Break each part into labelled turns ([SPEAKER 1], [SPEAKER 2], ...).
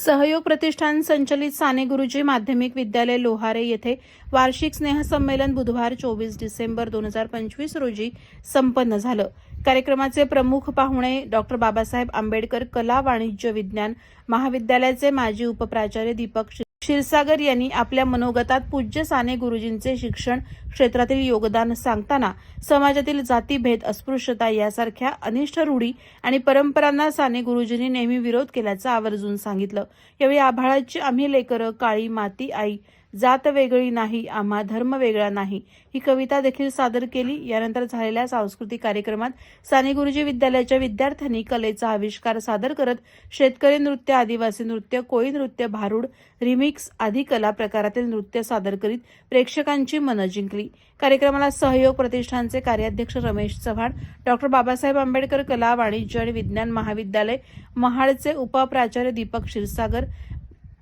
[SPEAKER 1] सहयोग प्रतिष्ठान संचलित साने गुरुजी माध्यमिक विद्यालय लोहारे येथे वार्षिक स्नेहसंमेलन बुधवार 24 डिसेंबर 2025 रोजी संपन्न झालं। कार्यक्रमाचे प्रमुख पाहुणे डॉक्टर बाबासाहेब आंबेडकर कला वाणिज्य विज्ञान महाविद्यालयाचे माजी उपप्राचार्य दीपक क्षीरसागर यांनी आपल्या मनोगतात पूज्य साने गुरुजींचे शिक्षण क्षेत्रातील योगदान सांगताना समाजातील जातीभेद, अस्पृश्यता यासारख्या अनिष्ट रूढी आणि परंपरांना साने गुरुजींनी नेहमी विरोध केल्याचं आवर्जून सांगितलं। यावेळी आभाळाची आम्ही लेकरं, काळी माती आई, जात वेगळी नाही, आम्हा धर्म वेगळा नाही ही कविता देखील सादर केली। यानंतर झालेल्या सांस्कृतिक कार्यक्रमात साने गुरुजी विद्यालयाच्या विद्यार्थ्यांनी कलेचा आविष्कार सादर करत शेतकरी नृत्य, आदिवासी नृत्य, कोळी नृत्य, भारूड, रिमिक्स आदी कला प्रकारातील नृत्य सादर करीत प्रेक्षकांची मनं जिंकली। कार्यक्रमाला सहयोग प्रतिष्ठानचे कार्याध्यक्ष रमेश चव्हाण, डॉक्टर बाबासाहेब आंबेडकर कला वाणिज्य आणि विज्ञान महाविद्यालय महाडचे उपप्राचार्य दीपक क्षीरसागर,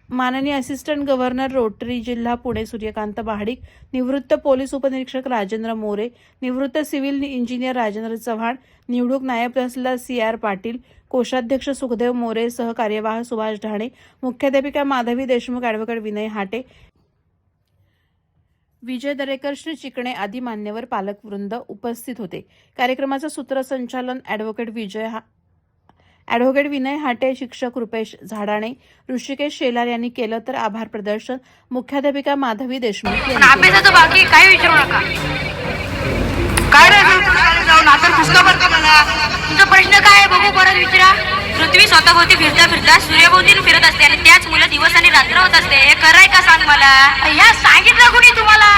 [SPEAKER 1] माननीय असिस्टंट गव्हर्नर रोटरी जिल्हा पुणे सूर्यकांत महाडिक, निवृत्त पोलीस उपनिरीक्षक राजेंद्र मोरे, निवृत्त सिव्हिल इंजिनियर राजेंद्र चव्हाण, निवडणूक नायब तहसीलदार CR पाटील, कोषाध्यक्ष सुखदेव मोरे, सहकार्यवाह सुभाष ढाणे, मुख्याध्यापिका माधवी देशमुख, ॲडव्होकेट विनय हाटे, विजय दरेकर, श्री चिकणे आदी मान्यवर पालकवृंद उपस्थित होते। कार्यक्रमाचं सूत्रसंचालन ॲडव्होकेट विनय हाटे, शिक्षक रुपेश झाडाणे, ऋषिकेश शेलार यांनी केलं, तर आभार प्रदर्शन मुख्याध्यापिका माधवी देशमुख यांनी
[SPEAKER 2] अभ्यासाचं बाकी काय विचारू नका। काय जाऊन आता पुस्तक भरतो मला। तुमचा प्रश्न काय आहे बघू, परत विचारा। पृथ्वी स्वतःभोवती फिरता फिरता सूर्याभोवती फिरत असते आणि त्याच मुलं दिवस आणि रात्र होत असते। हे कराय का सांग मला। ह्या सांगितलं कुणी तुम्हाला?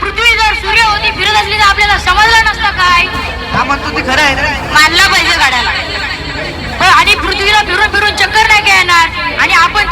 [SPEAKER 2] पृथ्वी जर सूर्याभोवती फिरत असली तर आपल्याला समजलं नसतं काय?
[SPEAKER 3] हा म्हणतो ते खरं आहे ना,
[SPEAKER 2] मानला पाहिजे गाड्याला। आणि पृथ्वीला फिरून फिरून चक्कर नाही का येणार, आणि आपण